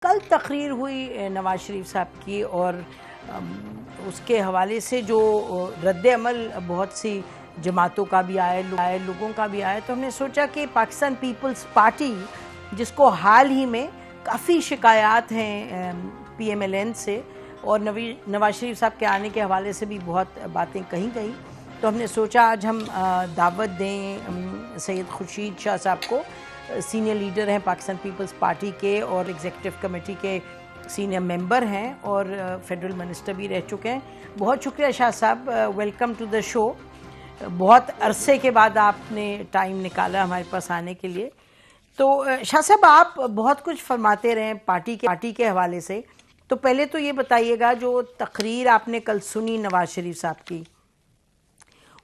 کل تقریر ہوئی نواز شریف صاحب کی اور اس کے حوالے سے جو رد عمل بہت سی جماعتوں کا بھی آئے لوگوں کا بھی آئے، تو ہم نے سوچا کہ پاکستان پیپلز پارٹی جس کو حال ہی میں کافی شکایات ہیں پی ایم ایل این سے اور نواز شریف صاحب کے آنے کے حوالے سے بھی بہت باتیں کہیں تو ہم نے سوچا آج ہم دعوت دیں سید خورشید شاہ صاحب کو، سینئر لیڈر ہیں پاکستان پیپلز پارٹی کے اور ایگزیکٹو کمیٹی کے سینئر ممبر ہیں اور فیڈرل منسٹر بھی رہ چکے ہیں۔ بہت شکریہ شاہ صاحب، ویلکم ٹو دا شو۔ بہت عرصے کے بعد آپ نے ٹائم نکالا ہمارے پاس آنے کے لیے۔ تو شاہ صاحب، آپ بہت کچھ فرماتے رہے پارٹی کے حوالے سے، تو پہلے تو یہ بتائیے گا جو تقریر آپ نے کل سنی نواز شریف صاحب کی،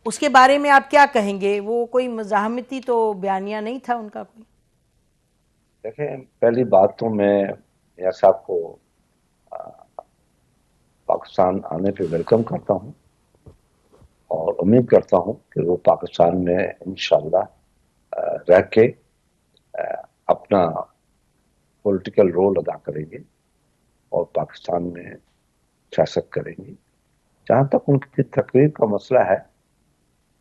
اس کے بارے میں آپ کیا کہیں گے؟ وہ کوئی مزاحمتی تو بیانیہ نہیں تھا ان کا کوئی؟ دیکھیں، پہلی بات تو میں میاں صاحب کو پاکستان آنے پہ ویلکم کرتا ہوں اور امید کرتا ہوں کہ وہ پاکستان میں انشاءاللہ رہ کے اپنا پولیٹیکل رول ادا کریں گے اور پاکستان میں سیاست کریں گے۔ جہاں تک ان کی تقریر کا مسئلہ ہے،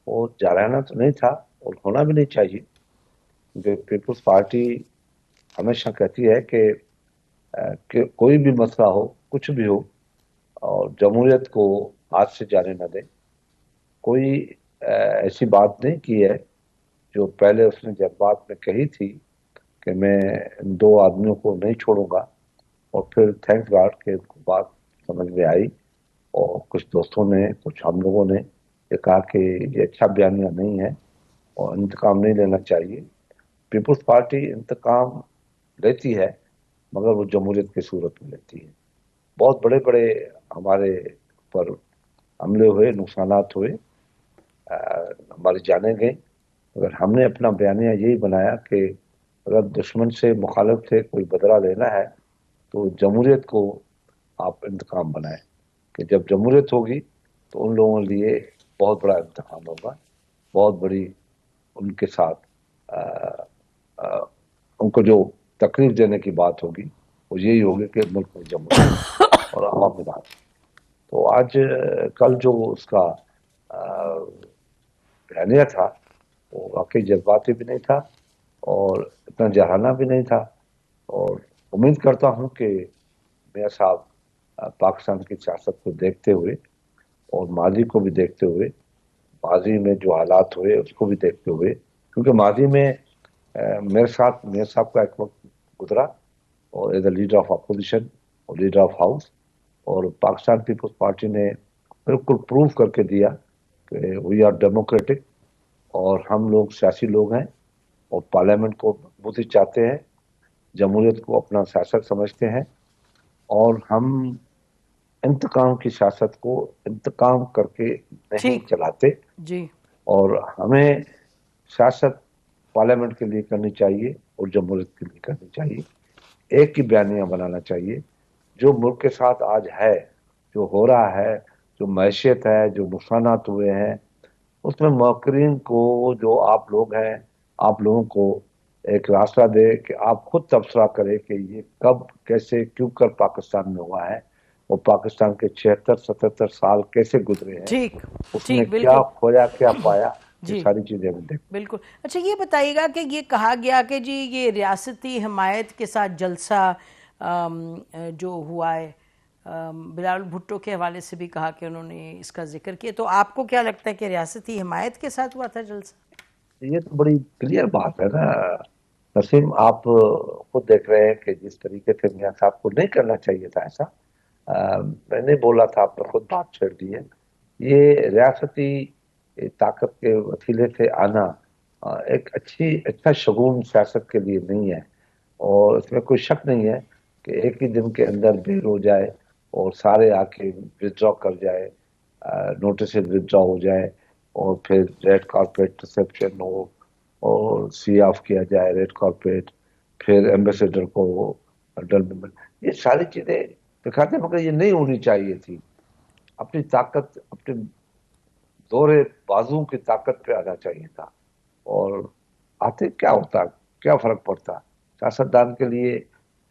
وہ جارحانہ تو نہیں تھا اور ہونا بھی نہیں چاہیے، کیونکہ پیپلز پارٹی ہمیشہ کہتی ہے کہ کوئی بھی مسئلہ ہو، کچھ بھی ہو، اور جمہوریت کو ہاتھ سے جانے نہ دیں۔ کوئی ایسی بات نہیں کی ہے جو پہلے اس نے جذبات میں کہی تھی کہ میں ان دو آدمیوں کو نہیں چھوڑوں گا، اور پھر تھینک گاڈ کہ بات سمجھ میں آئی اور کچھ دوستوں نے، کچھ ہم لوگوں نے یہ کہا کہ یہ اچھا بیانیہ نہیں ہے اور انتقام نہیں لینا چاہیے۔ پیپلز پارٹی انتقام لیتی ہے مگر وہ جمہوریت کی صورت میں لیتی ہے۔ بہت بڑے بڑے ہمارے پر حملے ہوئے، نقصانات ہوئے، ہماری جانیں گئیں، مگر ہم نے اپنا بیانیہ یہی بنایا کہ اگر دشمن سے، مخالف سے کوئی بدلہ لینا ہے تو جمہوریت کو آپ انتقام بنائیں، کہ جب جمہوریت ہوگی تو ان لوگوں کے لیے بہت بڑا انتقام ہوگا، بہت بڑی ان کے ساتھ ان کو جو تکلیف دینے کی بات ہوگی وہ یہی ہوگی کہ ملک میں جمہوریت اور عوامی بات۔ تو آج کل جو اس کا بیانیہ تھا وہ واقعی جذباتی بھی نہیں تھا اور اتنا جارحانہ بھی نہیں تھا، اور امید کرتا ہوں کہ میاں صاحب پاکستان کی سیاست کو دیکھتے ہوئے اور ماضی کو بھی دیکھتے ہوئے، ماضی میں جو حالات ہوئے اس کو بھی دیکھتے ہوئے، کیونکہ ماضی میں میرے ساتھ میاں صاحب کا ایک وقت گزرا اور as a leader of opposition اور لیڈر آف ہاؤس، اور پاکستان پیپلز پارٹی نے بالکل پروف کر کے دیا کہ وی آر ڈیموکریٹک اور ہم لوگ سیاسی لوگ ہیں اور پارلیمنٹ کو مضبوطی چاہتے ہیں، جمہوریت کو اپنا سیاست سمجھتے ہیں، اور ہم انتقام کی سیاست کو انتقام کر کے نہیں ٹھیک چلاتے، جی، اور ہمیں سیاست پارلیمنٹ کے لیے کرنی چاہیے اور جمہوریت کے لیے کرنی چاہیے۔ ایک ہی بیانیہ بنانا چاہیے۔ جو ملک کے ساتھ آج ہے، جو ہو رہا ہے، جو معیشت ہے، جو نقصانات ہوئے ہیں، اس میں موقرین کو، جو آپ لوگ ہیں، آپ لوگوں کو ایک راستہ دے کہ آپ خود تبصرہ کریں کہ یہ کب، کیسے، کیوں کر پاکستان میں ہوا ہے، اور پاکستان کے 76-77 سال کیسے گزرے ہیں، ٹھیک اس میں ٹھیک، کیا بالکل کھویا، کیا پایا، یہ جی ساری چیزیں ہم دیکھیں۔ بالکل۔ اچھا یہ بتائیے گا کہ یہ کہا گیا کہ جی یہ ریاستی حمایت کے ساتھ جلسہ جو ہوا ہے، بلاول بھٹو کے حوالے سے بھی کہا کہ انہوں نے اس کا ذکر کیا، تو آپ کو کیا لگتا ہے کہ ریاستی حمایت کے ساتھ ہوا تھا جلسہ؟ یہ تو بڑی کلیئر بات ہے نا نسیم، آپ خود دیکھ رہے ہیں کہ جس طریقے سے میاں صاحب کو نہیں کرنا چاہیے تھا ایسا، میں نہیں بولا تھا، آپ نے خود بات چھیڑ دی ہے۔ یہ ریاستی طاقت کے وسیلے سے آنا ایک اچھا شگون سیاست کے لیے نہیں ہے، اور اس میں کوئی شک نہیں ہے کہ ایک ہی دن کے اندر بھیڑ ہو جائے اور سارے آ کے ودرا کر جائے، نوٹس ودرا ہو جائے، اور پھر ریڈ کارپیٹ ریسیپشن ہو اور سی آف کیا جائے ریڈ کارپیٹ، پھر ایمبیسیڈر کو یہ ساری چیزیں دکھاتے، مگر یہ نہیں ہونی چاہیے تھی۔ اپنی طاقت، اپنے دورے بازو کی طاقت پہ آنا چاہیے تھا، اور آتے کیا ہوتا، کیا فرق پڑتا سیاستدان کے لیے؟